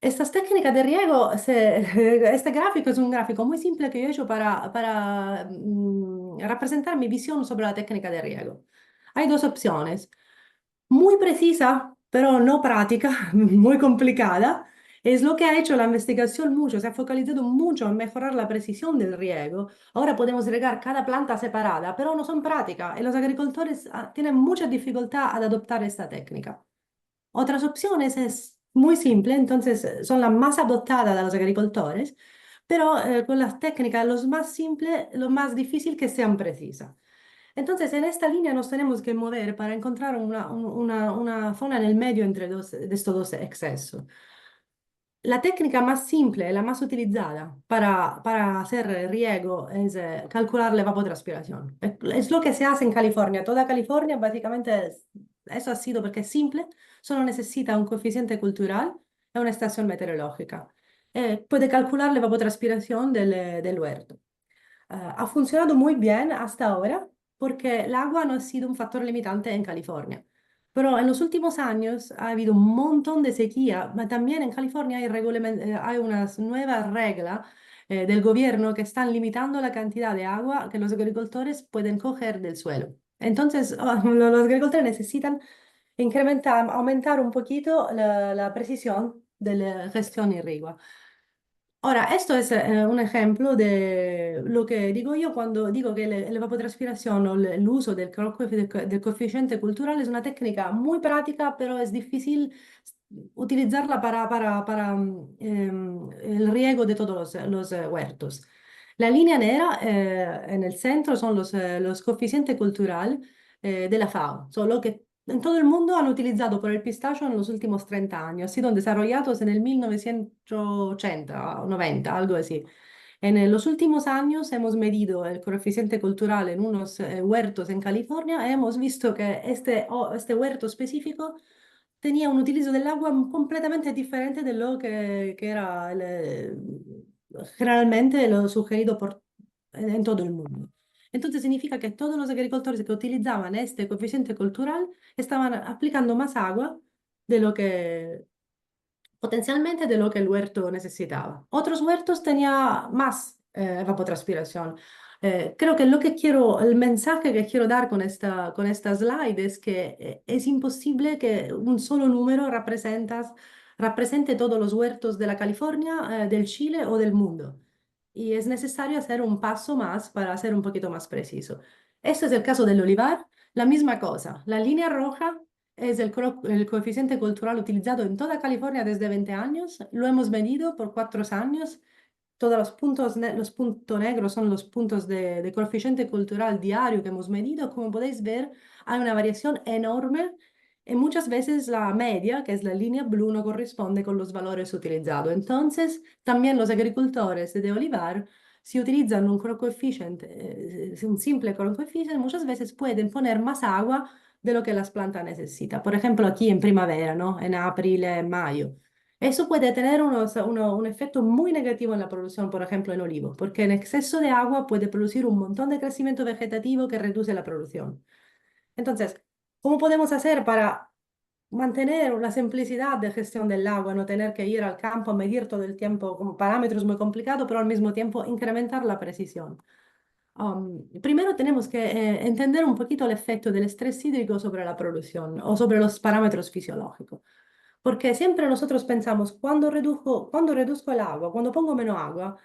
Estas técnicas de riego, este gráfico es un gráfico muy simple que yo he hecho para representar mi visión sobre la técnica de riego. Hay dos opciones. Muy precisa, pero no práctica, muy complicada. Es lo que ha hecho la investigación mucho, se ha focalizado mucho en mejorar la precisión del riego. Ahora podemos regar cada planta separada, pero no son prácticas y los agricultores tienen mucha dificultad al adoptar esta técnica. Otras opciones es muy simple, entonces son las más adoptadas de los agricultores, pero con las técnicas los más simples, lo más difícil que sean precisas. Entonces, en esta línea nos tenemos que mover para encontrar una zona en el medio entre de estos dos excesos. La técnica más simple, la más utilizada para hacer riego es calcular la evapotranspiración. Es lo que se hace en California. Toda California básicamente eso ha sido porque es simple, solo necesita un coeficiente cultural y una estación meteorológica. Puede calcular la evapotranspiración del huerto. Ha funcionado muy bien hasta ahora porque el agua no ha sido un factor limitante en California. Pero en los últimos años ha habido un montón de sequía, pero también en California hay unas nuevas reglas del gobierno que están limitando la cantidad de agua que los agricultores pueden coger del suelo. Entonces, los agricultores necesitan aumentar un poquito la precisión de la gestión irrigua. Ahora, esto es un ejemplo de lo que digo yo cuando digo que la evapotranspiración o el uso del coeficiente cultural es una técnica muy práctica, pero es difícil utilizarla para el riego de todos los huertos. La línea negra en el centro son los coeficientes cultural de la FAO, solo que en todo el mundo han utilizado por el pistacho en los últimos 30 años. Ha sido desarrollados en el 1980 o 90, algo así. Los últimos años hemos medido el coeficiente cultural en unos huertos en California y hemos visto que este huerto específico tenía un utilizo del agua completamente diferente de lo que era generalmente lo sugerido en todo el mundo. Entonces significa que todos los agricultores que utilizaban este coeficiente cultural estaban aplicando más agua de lo que potencialmente de lo que el huerto necesitaba. Otros huertos tenían más evapotranspiración. Creo que el mensaje que quiero dar con esta slide es que es imposible que un solo número represente todos los huertos de la California, del Chile o del mundo. Y es necesario hacer un paso más para ser un poquito más preciso. Este es el caso del olivar, la misma cosa. La línea roja es el coeficiente cultural utilizado en toda California desde 20 años. Lo hemos medido por 4 años. Todos los puntos negros son los puntos de coeficiente cultural diario que hemos medido. Como podéis ver, hay una variación enorme y muchas veces la media, que es la línea blu, no corresponde con los valores utilizados. Entonces, también los agricultores de olivar, si utilizan un simple coeficiente, muchas veces pueden poner más agua de lo que las plantas necesitan. Por ejemplo, aquí en primavera, ¿no? En abril, en mayo. Eso puede tener un efecto muy negativo en la producción, por ejemplo, en olivos, porque en exceso de agua puede producir un montón de crecimiento vegetativo que reduce la producción. Entonces, ¿cómo podemos hacer para mantener una simplicidad de gestión del agua, no tener que ir al campo a medir todo el tiempo con parámetros muy complicados, pero al mismo tiempo incrementar la precisión? Primero tenemos que entender un poquito el efecto del estrés hídrico sobre la producción o sobre los parámetros fisiológicos. Porque siempre nosotros pensamos, cuando reduzco el agua, cuando pongo menos agua,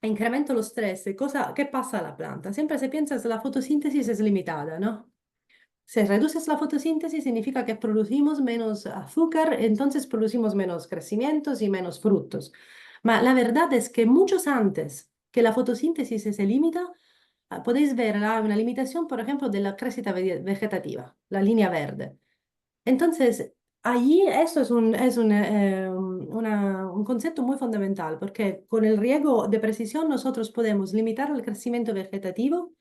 incremento lo stress, ¿qué pasa a la planta? Siempre se piensa que la fotosíntesis es limitada, ¿no? Si reduces la fotosíntesis significa que producimos menos azúcar, entonces producimos menos crecimientos y menos frutos. Ma la verdad es que muchos antes que la fotosíntesis se limita, podéis ver una limitación, por ejemplo, de la crecita vegetativa, la línea verde. Entonces, allí esto es un concepto muy fundamental, porque con el riego de precisión nosotros podemos limitar el crecimiento vegetativo,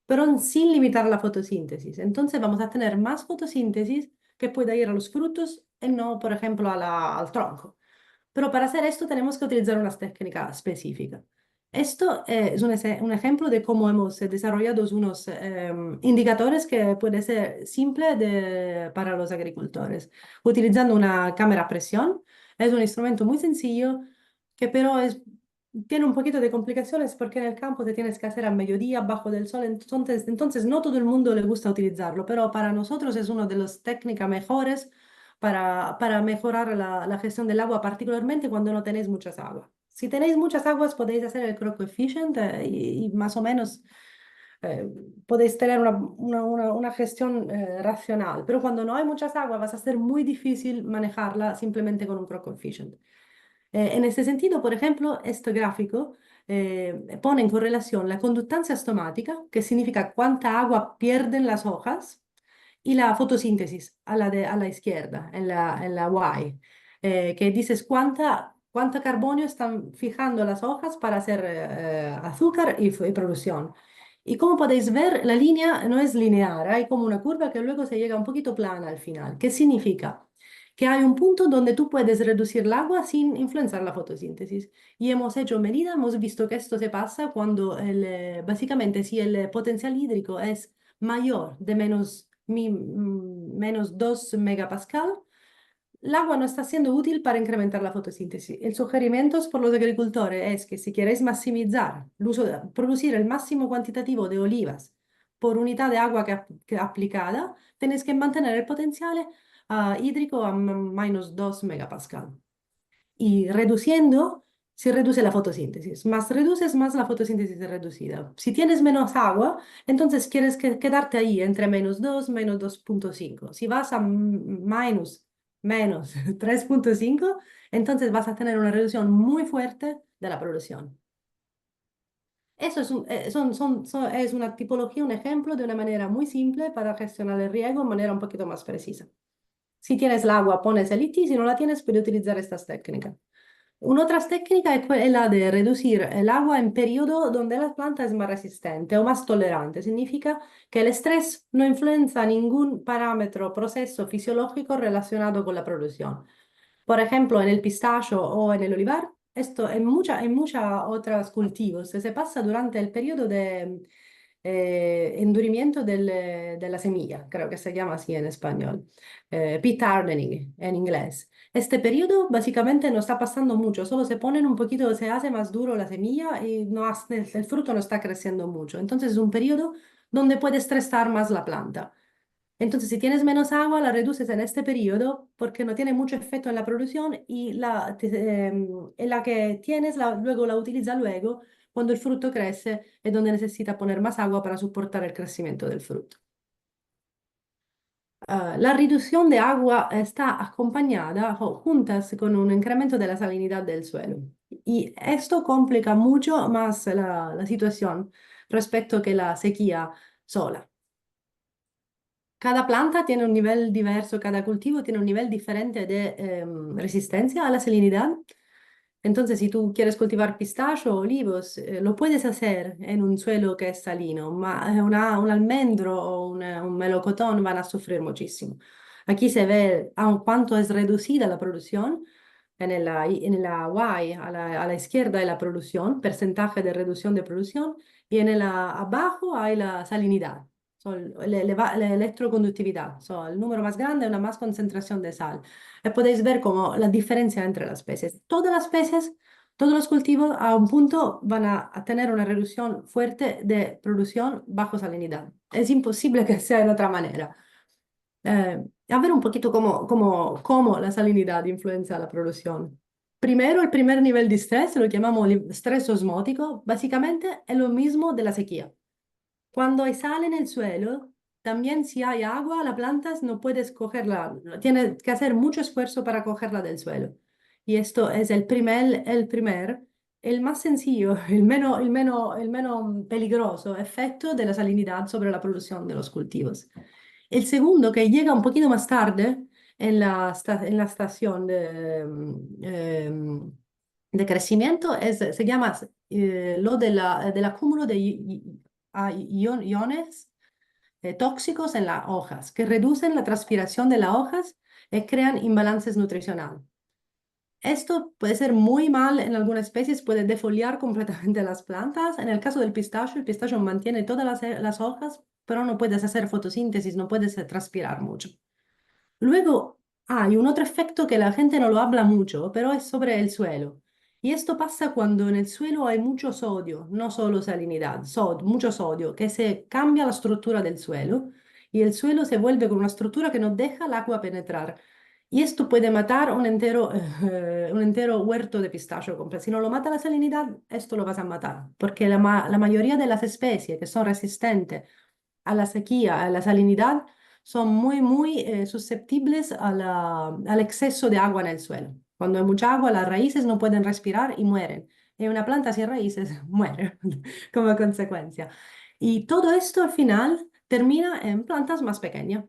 pero sin limitar la fotosíntesis. Entonces vamos a tener más fotosíntesis que pueda ir a los frutos y no, por ejemplo, al tronco. Pero para hacer esto tenemos que utilizar unas técnicas específicas. Esto es un ejemplo de cómo hemos desarrollado unos indicadores que puede ser simple para los agricultores, utilizando una cámara a presión. Es un instrumento muy sencillo que pero tiene un poquito de complicaciones porque en el campo te tienes que hacer al mediodía, bajo del sol, entonces no todo el mundo le gusta utilizarlo, pero para nosotros es una de las técnicas mejores para mejorar la gestión del agua, particularmente cuando no tenéis muchas aguas. Si tenéis muchas aguas podéis hacer el crop coefficient y más o menos eh, podéis tener una gestión racional, pero cuando no hay muchas aguas va a ser muy difícil manejarla simplemente con un crop coefficient. En este sentido, por ejemplo, este gráfico pone en correlación la conductancia estomática, que significa cuánta agua pierden las hojas, y la fotosíntesis a la izquierda, en la Y, que dices cuánta carbonio están fijando las hojas para hacer azúcar y producción. Y como podéis ver, la línea no es lineal, hay como una curva que luego se llega un poquito plana al final. ¿Qué significa? Que hay un punto donde tú puedes reducir el agua sin influenciar la fotosíntesis. Y hemos hecho medidas, hemos visto que esto se pasa cuando básicamente si el potencial hídrico es mayor de menos 2 megapascal, el agua no está siendo útil para incrementar la fotosíntesis. El sugerimiento por los agricultores es que si queréis maximizar el uso producir el máximo cuantitativo de olivas por unidad de agua que aplicada, tenéis que mantener el potencial hídrico a menos 2 megapascal. Y reduciendo, se reduce la fotosíntesis. Más reduces, más la fotosíntesis es reducida. Si tienes menos agua, entonces quieres quedarte ahí entre menos 2 menos 2,5. Si vas a menos 3,5, entonces vas a tener una reducción muy fuerte de la producción. Eso es una tipología, un ejemplo de una manera muy simple para gestionar el riego de manera un poquito más precisa. Si tienes el agua, pones el IT, si no la tienes, puedes utilizar estas técnicas. Una otra técnica es la de reducir el agua en periodo donde la planta es más resistente o más tolerante. Significa que el estrés no influencia ningún parámetro o proceso fisiológico relacionado con la producción. Por ejemplo, en el pistacho o en el olivar, esto en muchos otros cultivos se pasa durante el periodo de endurimiento de la semilla, creo que se llama así en español, pit hardening en inglés. Este periodo básicamente no está pasando mucho, solo se ponen un poquito, se hace más duro la semilla y el fruto no está creciendo mucho. Entonces es un periodo donde puede estresar más la planta. Entonces, si tienes menos agua, la reduces en este periodo porque no tiene mucho efecto en la producción y en la que tienes luego la utiliza luego cuando el fruto crece y donde necesita poner más agua para soportar el crecimiento del fruto. La reducción de agua está acompañada o juntas con un incremento de la salinidad del suelo. Y esto complica mucho más la situación respecto que la sequía sola. Cada planta tiene un nivel diverso, cada cultivo tiene un nivel diferente de resistencia a la salinidad. Entonces, si tú quieres cultivar pistacho o olivos, lo puedes hacer en un suelo que es salino, ma un almendro o un melocotón van a sufrir muchísimo. Aquí se ve cuánto es reducida la producción. En la Y a la izquierda hay la producción, porcentaje de reducción de producción, y abajo hay la salinidad, la electroconductividad. El número más grande, una más concentración de sal. Podéis ver como la diferencia entre las especies. Todas las especies, todos los cultivos a un punto van a tener una reducción fuerte de producción bajo salinidad. Es imposible que sea de otra manera. A ver un poquito cómo la salinidad influencia la producción. Primero, el primer nivel de estrés, lo llamamos estrés osmótico, básicamente es lo mismo de la sequía. Cuando hay sal en el suelo, también si hay agua, la planta no puedes cogerla, tiene que hacer mucho esfuerzo para cogerla del suelo. Y esto es el más sencillo, el menos peligroso efecto de la salinidad sobre la producción de los cultivos. El segundo, que llega un poquito más tarde en la estación de crecimiento, se llama lo del acúmulo de iones tóxicos en las hojas, que reducen la transpiración de las hojas y crean imbalances nutricionales. Esto puede ser muy mal en algunas especies, puede defoliar completamente las plantas. En el caso del pistacho, el pistacho mantiene todas las hojas, pero no puedes hacer fotosíntesis, no puedes transpirar mucho. Luego, Hay un otro efecto que la gente no lo habla mucho, pero es sobre el suelo. Y esto pasa cuando en el suelo hay mucho sodio, no solo salinidad, mucho sodio, que se cambia la estructura del suelo y el suelo se vuelve con una estructura que no deja el agua penetrar. Y esto puede matar un entero huerto de pistacho completo. Si no lo mata la salinidad, esto lo vas a matar, porque la mayoría de las especies que son resistentes a la sequía, a la salinidad, son muy susceptibles al exceso de agua en el suelo. Cuando hay mucha agua, las raíces no pueden respirar y mueren. Y una planta sin raíces muere como consecuencia. Y todo esto al final termina en plantas más pequeñas.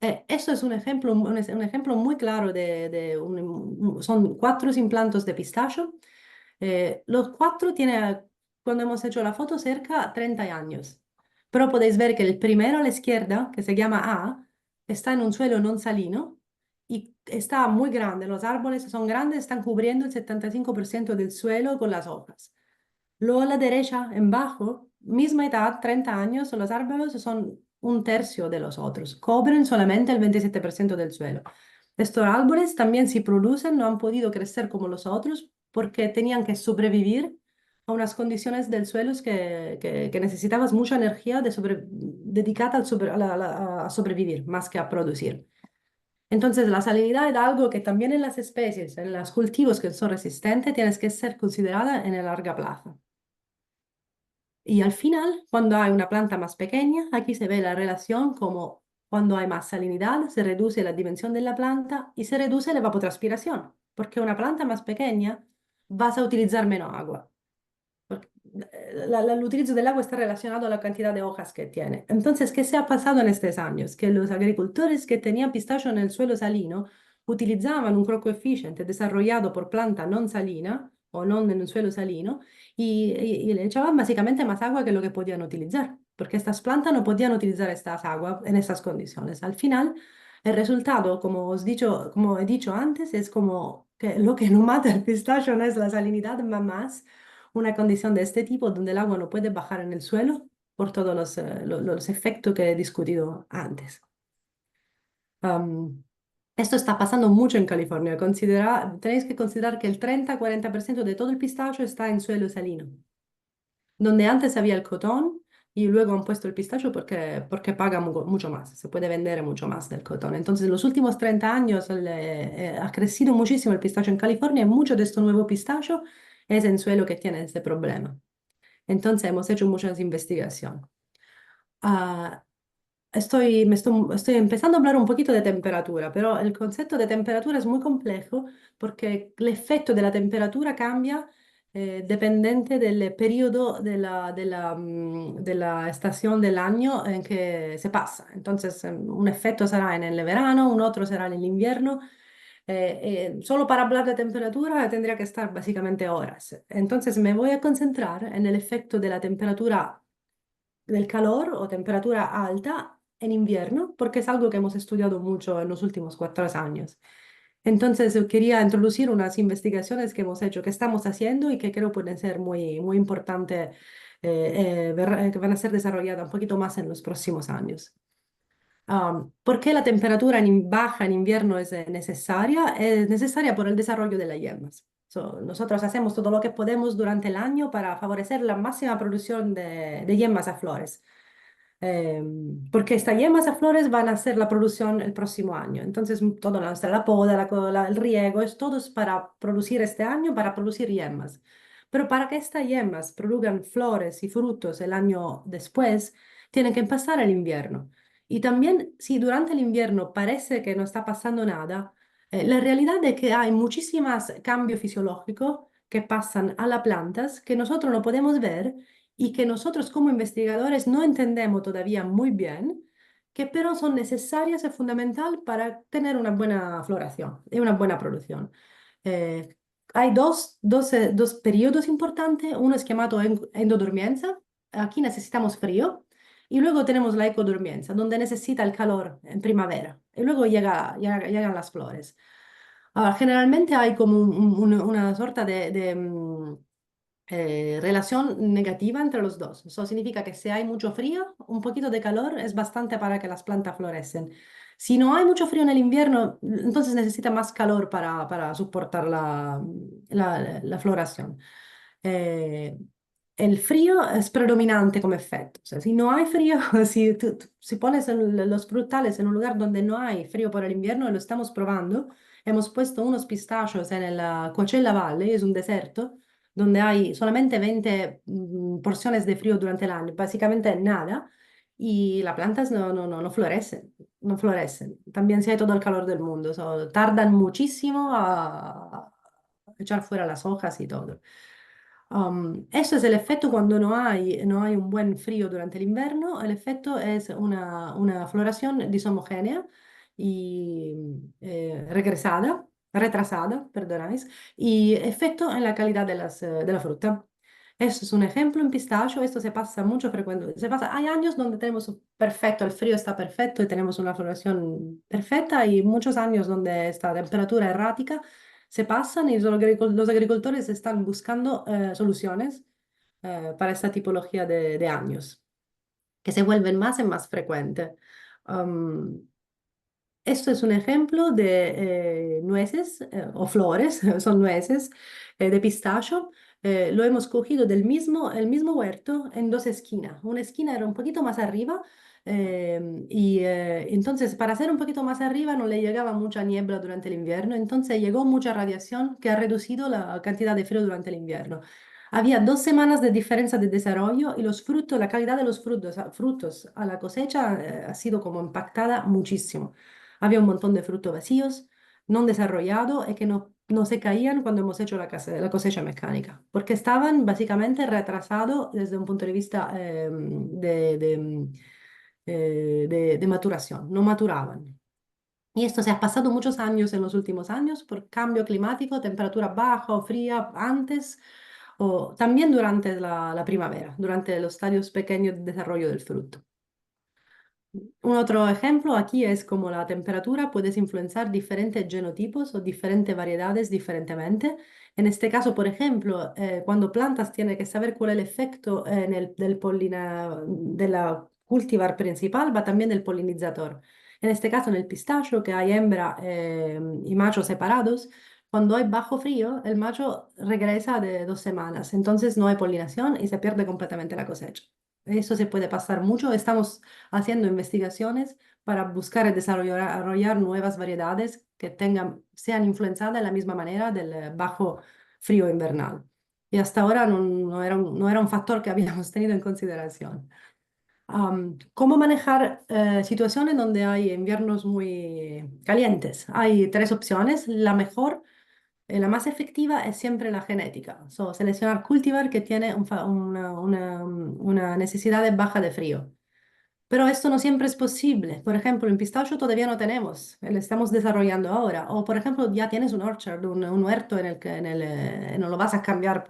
Eso es un ejemplo, un ejemplo muy claro son 4 implantos de pistacho. Los 4 tienen, cuando hemos hecho la foto, cerca 30 años. Pero podéis ver que el primero a la izquierda, que se llama A, está en un suelo non salino y está muy grande. Los árboles son grandes, están cubriendo el 75% del suelo con las hojas. Luego a la derecha, en bajo, misma edad, 30 años, los árboles son un tercio de los otros, cubren solamente el 27% del suelo. Estos árboles también si producen no han podido crecer como los otros porque tenían que sobrevivir a unas condiciones del suelo que necesitabas mucha energía dedicada a sobrevivir más que a producir. Entonces, la salinidad es algo que también en las especies, en los cultivos que son resistentes, tienes que ser considerada en el largo plazo. Y al final, cuando hay una planta más pequeña, aquí se ve la relación como cuando hay más salinidad, se reduce la dimensión de la planta y se reduce la evapotranspiración, porque una planta más pequeña vas a utilizar menos agua. Porque el utilizo del agua está relacionado a la cantidad de hojas que tiene. Entonces, ¿qué se ha pasado en estos años? Que los agricultores que tenían pistacho en el suelo salino utilizaban un coeficiente desarrollado por planta non salina o non en el suelo salino y le echaban básicamente más agua que lo que podían utilizar, porque estas plantas no podían utilizar estas aguas en estas condiciones. Al final, el resultado, como he dicho antes, es como que lo que no mata el pistacho no es la salinidad, más una condición de este tipo donde el agua no puede bajar en el suelo por todos los efectos que he discutido antes. Am, Esto está pasando mucho en California. Tenéis que considerar que el 30-40% de todo el pistacho está en suelo salino, donde antes había el cotón y luego han puesto el pistacho porque paga mucho más, se puede vender mucho más del cotón. Entonces, en los últimos 30 años ha crecido muchísimo el pistacho en California y mucho de este nuevo pistacho es en suelo que tiene este problema. Entonces hemos hecho muchas investigaciones. Ah, estoy empezando a hablar un poquito de temperatura, pero el concepto de temperatura es muy complejo porque el efecto de la temperatura cambia dependiente del periodo de la estación del año en que se pasa. Entonces, un efecto será en el verano, un otro será en el invierno. Solo para hablar de temperatura tendría que estar básicamente horas. Entonces me voy a concentrar en el efecto de la temperatura del calor o temperatura alta en invierno, porque es algo que hemos estudiado mucho en los últimos 4 años. Entonces quería introducir unas investigaciones que hemos hecho, que estamos haciendo y que creo pueden ser muy importantes, que van a ser desarrolladas un poquito más en los próximos años. ¿Por qué la temperatura baja en invierno es necesaria? Es necesaria por el desarrollo de las yemas. Nosotros hacemos todo lo que podemos durante el año para favorecer la máxima producción de yemas a flores. Porque estas yemas a flores van a hacer la producción el próximo año. Entonces, todo la poda, el riego, todo es para producir este año, para producir yemas. Pero para que estas yemas produzcan flores y frutos el año después, tienen que pasar el invierno. Y también, si durante el invierno parece que no está pasando nada, la realidad es que hay muchísimos cambios fisiológicos que pasan a las plantas que nosotros no podemos ver y que nosotros como investigadores no entendemos todavía muy bien, que pero son necesarias y fundamental para tener una buena floración y una buena producción. Eh, Hay dos periodos importantes, uno es llamado endodormienza, aquí necesitamos frío, y luego tenemos la ecodormienza, donde necesita el calor en primavera, y luego llegan las flores. Ahora, generalmente hay como una sorta de relación negativa entre los dos. Eso significa que si hay mucho frío, un poquito de calor es bastante para que las plantas florecen. Si no hay mucho frío en el invierno, entonces necesita más calor para soportar la floración. Eh, el frío es predominante como efecto. O sea, si no hay frío, si pones los frutales en un lugar donde no hay frío por el invierno, y lo estamos probando, hemos puesto unos pistachos en la Coachella Valley, es un desierto, donde hay solamente 20 porciones de frío durante el año, básicamente nada, y las plantas no florecen, no florecen. También si hay todo el calor del mundo, tardan muchísimo a echar fuera las hojas y todo. Eso es el efecto cuando no hay un buen frío durante el invierno. El efecto es una floración disomogénea y retrasada, perdonáis, y efecto en la calidad de la fruta. Eso es un ejemplo en pistacho. Esto se pasa mucho frecuente. Hay años donde tenemos perfecto, el frío está perfecto y tenemos una floración perfecta, y muchos años donde esta temperatura errática se pasan, y los agricultores están buscando soluciones para esta tipología de años, que se vuelven más y más frecuentes. Um, Esto es un ejemplo de nueces o flores, son nueces de pistacho. Lo hemos cogido el mismo huerto en dos esquinas. Una esquina era un poquito más arriba, y entonces para ser un poquito más arriba no le llegaba mucha niebla durante el invierno, entonces llegó mucha radiación que ha reducido la cantidad de frío durante el invierno. Había 2 semanas de diferencia de desarrollo, y los frutos, la calidad de los frutos a la cosecha ha sido como impactada muchísimo. Había un montón de frutos vacíos, no desarrollados, y que no se caían cuando hemos hecho la cosecha mecánica, porque estaban básicamente retrasados desde un punto de vista de maturación, no maturaban. Y esto se ha pasado muchos años en los últimos años por cambio climático, temperatura baja o fría antes, o también durante la primavera, durante los estadios pequeños de desarrollo del fruto. Un otro ejemplo aquí es cómo la temperatura puede influenciar diferentes genotipos o diferentes variedades diferentemente. En este caso, por ejemplo, cuando plantas tiene que saber cuál es el efecto de la cultivar principal, va también el polinizador. En este caso, en el pistacho, que hay hembra y macho separados, cuando hay bajo frío, el macho regresa de 2 semanas, entonces no hay polinización y se pierde completamente la cosecha. Eso se puede pasar mucho. Estamos haciendo investigaciones para buscar y desarrollar nuevas variedades que sean influenciadas de la misma manera del bajo frío invernal. Y hasta ahora no era un factor que habíamos tenido en consideración. ¿Cómo manejar situaciones donde hay inviernos muy calientes? Hay tres opciones. La mejor, la más efectiva es siempre la genética. Seleccionar cultivar que tiene una necesidad baja de frío. Pero esto no siempre es posible. Por ejemplo, en pistacho todavía no tenemos, lo estamos desarrollando ahora. O, por ejemplo, ya tienes un orchard, un huerto en el que no lo vas a cambiar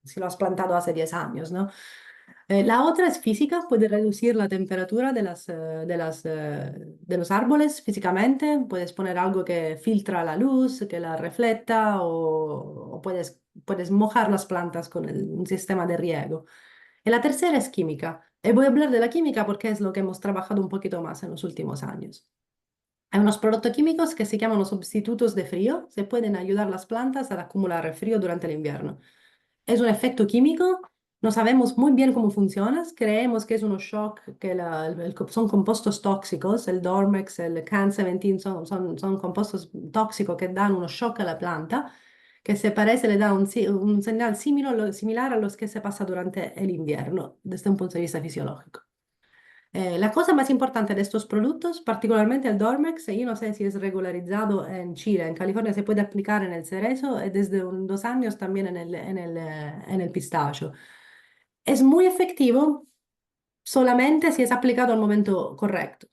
si lo has plantado hace 10 años, ¿no? La otra es física, puede reducir la temperatura de los árboles físicamente. Puedes poner algo que filtra la luz, que la reflecta, o puedes mojar las plantas con un sistema de riego. Y la tercera es química. Y voy a hablar de la química porque es lo que hemos trabajado un poquito más en los últimos años. Hay unos productos químicos que se llaman los sustitutos de frío. Se pueden ayudar a las plantas a acumular el frío durante el invierno. Es un efecto químico, no sabemos muy bien cómo funciona, creemos que es un shock, que son compuestos tóxicos, el Dormex, el CAN17 son compuestos tóxicos que dan un shock a la planta, que se parece, le da un señal similar a los que se pasa durante el invierno, desde un punto de vista fisiológico. La cosa más importante de estos productos, particularmente el Dormex, yo no sé si es regularizado en Chile, en California se puede aplicar en el cerezo, desde 2 años también en el pistacho. Es muy efectivo solamente si es aplicado al momento correcto.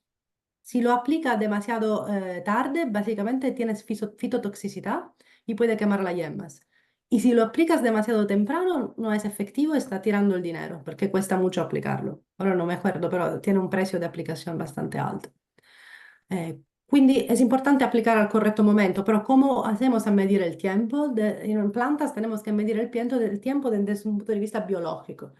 Si lo aplica demasiado tarde, básicamente tienes fitotoxicidad y puede quemar las yemas. Y si lo aplicas demasiado temprano, no es efectivo, está tirando el dinero, porque cuesta mucho aplicarlo. Ahora no me acuerdo, pero tiene un precio de aplicación bastante alto. Quindi es importante aplicar al correcto momento, pero ¿cómo hacemos a medir el tiempo? En plantas tenemos que medir el tiempo desde un punto de vista biológico.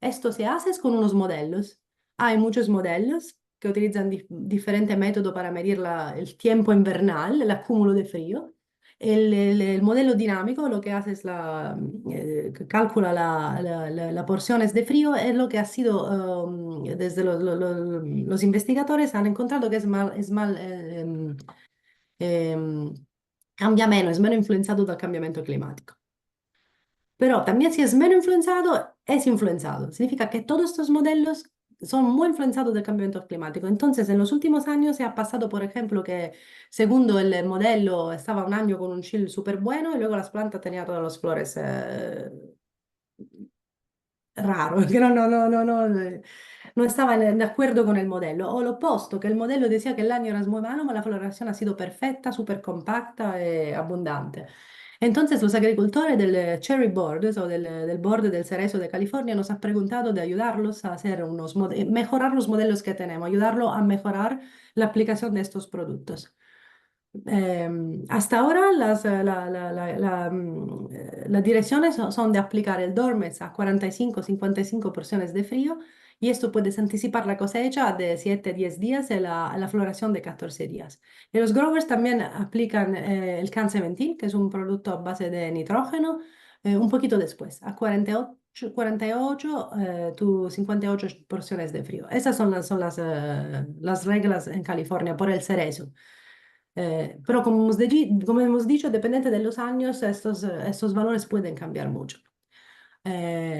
Esto se hace con unos modelos. Hay muchos modelos que utilizan diferente método para medir el tiempo invernal, el acúmulo de frío. El modelo dinámico lo que hace es que calcula la porciones de frío, es lo que ha sido, desde los investigadores han encontrado que em, cambia menos, es menos influenciado dal cambiamento climático. Pero también si es menos influenciado, es influenciado. Significa que todos estos modelos son muy influenciados del cambiamento climático. Entonces, en los últimos años se ha pasado, por ejemplo, que segundo el modelo estaba un año con un chill súper bueno y luego las plantas tenían todas las flores raro, que no estaba de acuerdo con el modelo. O lo opuesto, que el modelo decía que el año era muy malo, ma la floración ha sido perfecta, súper compacta y abundante. Entonces los agricultores del Cherry Board, o del Board del Cerezo de California, nos han preguntado de ayudarlos a hacer mejorar los modelos que tenemos, ayudarlo a mejorar la aplicación de estos productos. Hasta ahora las direcciones son de aplicar el Dormex a 45-55 porciones de frío y esto puedes anticipar la cosecha de 7-10 días y la floración de 14 días. Y los growers también aplican el Cancementil, que es un producto a base de nitrógeno, un poquito después, a 48 tu 58 porciones de frío. Esas las reglas en California por el cerezo. Pero como hemos dicho, dependiente de los años, estos valores pueden cambiar mucho.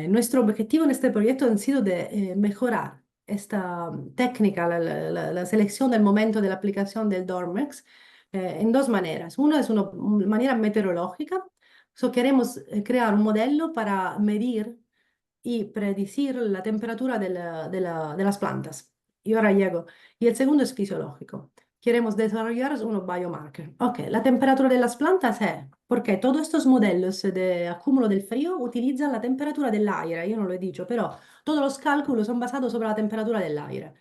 Nuestro objetivo en este proyecto ha sido de mejorar esta técnica, la selección del momento de la aplicación del Dormex, en dos maneras. Una es una manera meteorológica. Queremos crear un modelo para medir y predecir la temperatura de las plantas. Y ahora llego. Y el segundo es fisiológico. Queremos desarrollar unos biomarker. Ok, la temperatura de las plantas es, porque todos estos modelos de acúmulo del frío utilizan la temperatura del aire, yo no lo he dicho, pero todos los cálculos son basados sobre la temperatura del aire.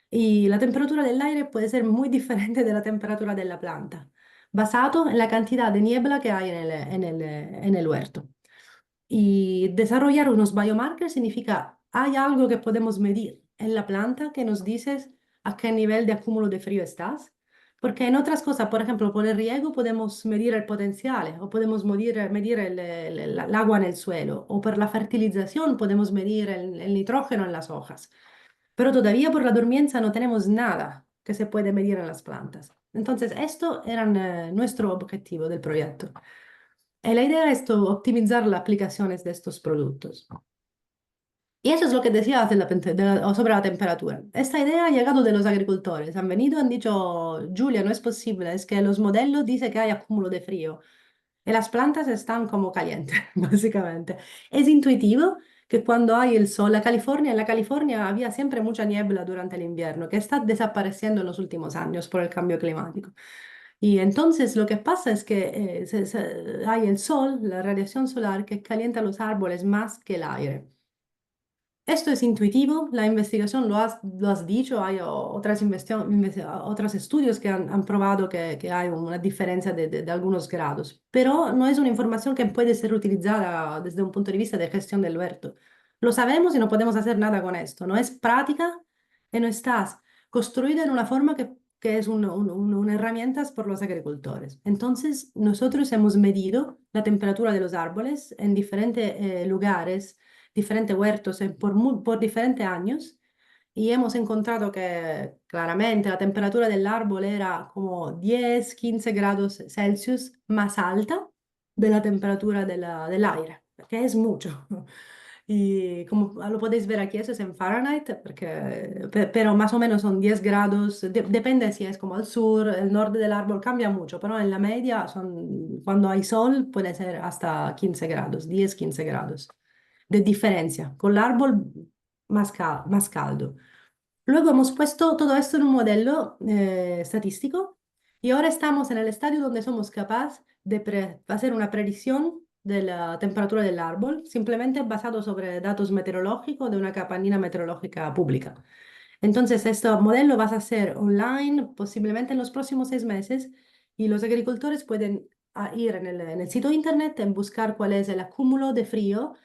Y la temperatura del aire puede ser muy diferente de la temperatura de la planta, basado en la cantidad de niebla que hay en el huerto. Y desarrollar unos biomarkers significa, hay algo que podemos medir en la planta que nos dice a qué nivel de acúmulo de frío estás. Porque en otras cosas, por ejemplo, por el riego podemos medir el potencial o podemos medir el agua en el suelo. O por la fertilización podemos medir el nitrógeno en las hojas. Pero todavía por la dormiencia no tenemos nada que se puede medir en las plantas. Entonces, esto era nuestro objetivo del proyecto. La idea es optimizar las aplicaciones de estos productos. Y eso es lo que decías sobre la temperatura. Esta idea ha llegado de los agricultores. Han venido y han dicho, Julia, no es posible, es que los modelos dicen que hay acúmulo de frío y las plantas están como calientes, básicamente. Es intuitivo que cuando hay el sol, en la California había siempre mucha niebla durante el invierno, que está desapareciendo en los últimos años por el cambio climático. Y entonces lo que pasa es que hay el sol, la radiación solar, que calienta los árboles más que el aire. Esto es intuitivo, la investigación lo has dicho, hay otros estudios que han probado que hay una diferencia de algunos grados, pero no es una información que puede ser utilizada desde un punto de vista de gestión del huerto. Lo sabemos y no podemos hacer nada con esto, no es práctica y no está construida en una forma que es una herramienta por los agricultores. Entonces, nosotros hemos medido la temperatura de los árboles en diferentes lugares, diferentes huertos por diferentes años y hemos encontrado que claramente la temperatura del árbol era como 10-15 grados Celsius más alta de la temperatura del aire, que es mucho. Y como lo podéis ver aquí, eso es en Fahrenheit, pero más o menos son 10 grados, depende si es como al sur, el norte del árbol cambia mucho, pero en la media cuando hay sol puede ser hasta 15 grados, 10-15 grados de diferencia, con el árbol más caldo. Luego hemos puesto todo esto en un modelo estadístico y ahora estamos en el estadio donde somos capaces de hacer una predicción de la temperatura del árbol, simplemente basado sobre datos meteorológicos de una campaña meteorológica pública. Entonces, este modelo va a ser online posiblemente en los próximos 6 meses y los agricultores pueden ir en el sitio internet en buscar cuál es el acúmulo de frío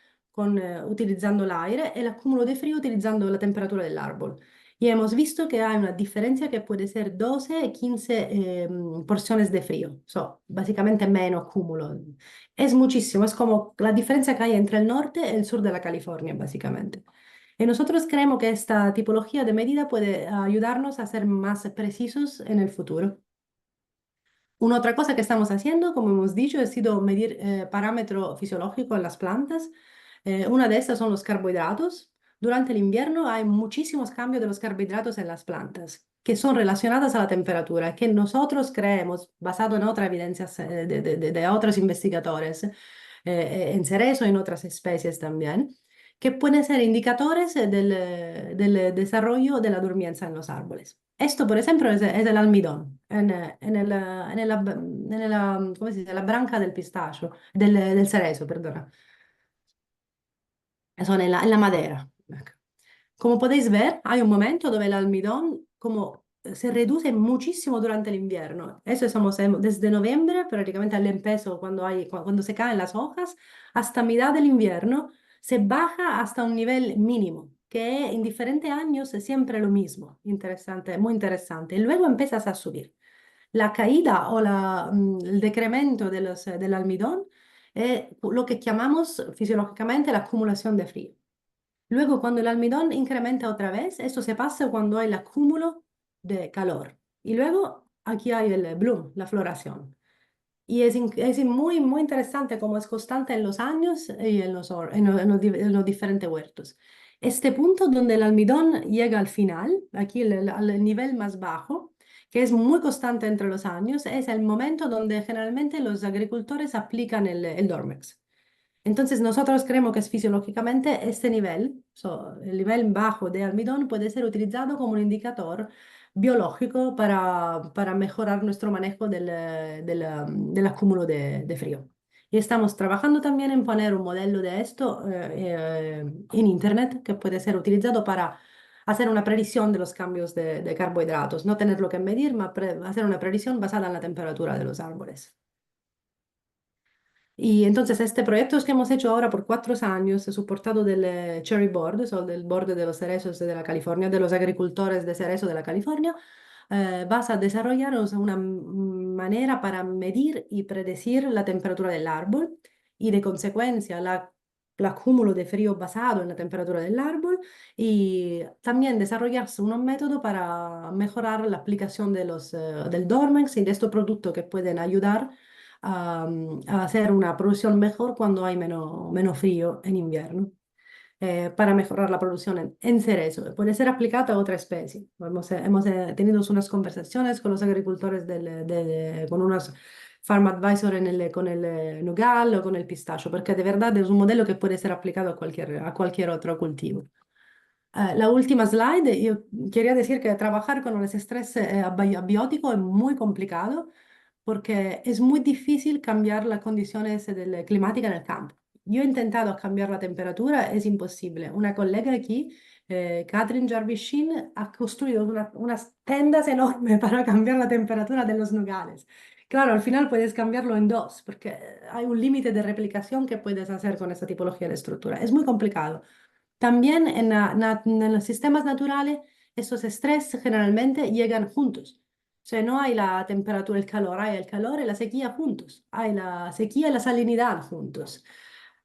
utilizando el aire y el acúmulo de frío utilizando la temperatura del árbol. Y hemos visto que hay una diferencia que puede ser 12 y 15 porciones de frío, básicamente menos cúmulo. Es muchísimo, es como la diferencia que hay entre el norte y el sur de la California, básicamente. Y nosotros creemos que esta tipología de medida puede ayudarnos a ser más precisos en el futuro. Una otra cosa que estamos haciendo, como hemos dicho, ha sido medir parámetro fisiológico en las plantas. Una de estas son los carbohidratos. Durante el invierno hay muchísimos cambios de los carbohidratos en las plantas que son relacionadas a la temperatura, que nosotros creemos, basado en otras evidencias de otros investigadores, en cerezo y en otras especies también, que pueden ser indicadores del desarrollo de la durmienza en los árboles. Esto, por ejemplo, es el almidón ¿cómo se dice? La branca del pistacho, del cerezo, perdona. Eso en la madera. Ecco. Como podéis ver, hay un momento donde el almidón como se reduce muchísimo durante el invierno. Eso estamos desde noviembre, prácticamente al empiezo, cuando se caen las hojas, hasta mitad del invierno, se baja hasta un nivel mínimo, que en diferentes años es siempre lo mismo. Interesante, muy interesante. Y luego empiezas a subir. La caída o el decremento del almidón es lo que llamamos fisiológicamente la acumulación de frío. Luego, cuando el almidón incrementa otra vez, esto se pasa cuando hay el acúmulo de calor. Y luego aquí hay el bloom, la floración. Y es muy, muy interesante cómo es constante en los años y en los diferentes huertos. Este punto donde el almidón llega al final, aquí al nivel más bajo, que es muy constante entre los años, es el momento donde generalmente los agricultores aplican el Dormex. Entonces, nosotros creemos que es fisiológicamente este nivel, el nivel bajo de almidón, puede ser utilizado como un indicador biológico para mejorar nuestro manejo del acúmulo de frío. Y estamos trabajando también en poner un modelo de esto en Internet que puede ser utilizado para hacer una previsión de los cambios de carbohidratos, no tenerlo que medir, hacer una previsión basada en la temperatura de los árboles. Y entonces este proyecto es que hemos hecho ahora por 4 años, soportado del Cherry Board, del board de los cerezos de la California, de los agricultores de cerezo de la California, vas a desarrollar una manera para medir y predecir la temperatura del árbol y de consecuencia el acúmulo de frío basado en la temperatura del árbol y también desarrollarse un método para mejorar la aplicación del Dormex y de estos productos que pueden ayudar a hacer una producción mejor cuando hay menos frío en invierno, para mejorar la producción en cerezo. Puede ser aplicado a otra especie. Hemos tenido unas conversaciones con los agricultores con unos farm advisor con el nogal o con el pistacho, porque de verdad es un modelo que puede ser aplicado a cualquier otro cultivo. La última slide, yo quería decir que trabajar con el estrés abiótico es muy complicado porque es muy difícil cambiar las condiciones climáticas en el campo. Yo he intentado cambiar la temperatura, es imposible. Una colega aquí, Catherine Jarvishin, ha construido unas tendas enormes para cambiar la temperatura de los nogales. Claro, al final puedes cambiarlo en dos, porque hay un límite de replicación que puedes hacer con esta tipología de estructura. Es muy complicado. También en los sistemas naturales, estos estrés generalmente llegan juntos. O sea, no hay la temperatura y el calor, hay el calor y la sequía juntos. Hay la sequía y la salinidad juntos.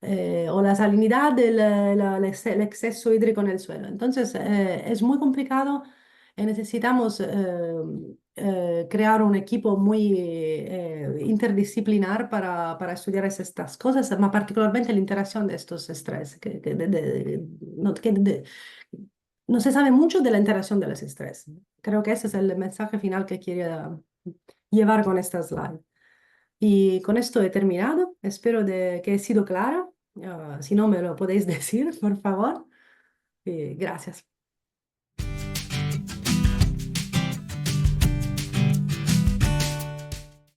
O la salinidad el exceso hídrico en el suelo. Entonces, es muy complicado y necesitamos crear un equipo muy interdisciplinar para estudiar estas cosas, más particularmente la interacción de estos estrés, no se sabe mucho de la interacción de los estrés. Creo que ese es el mensaje final que quería llevar con esta slide. Y con esto he terminado. Espero que he sido clara. Si no, me lo podéis decir, por favor. Y gracias.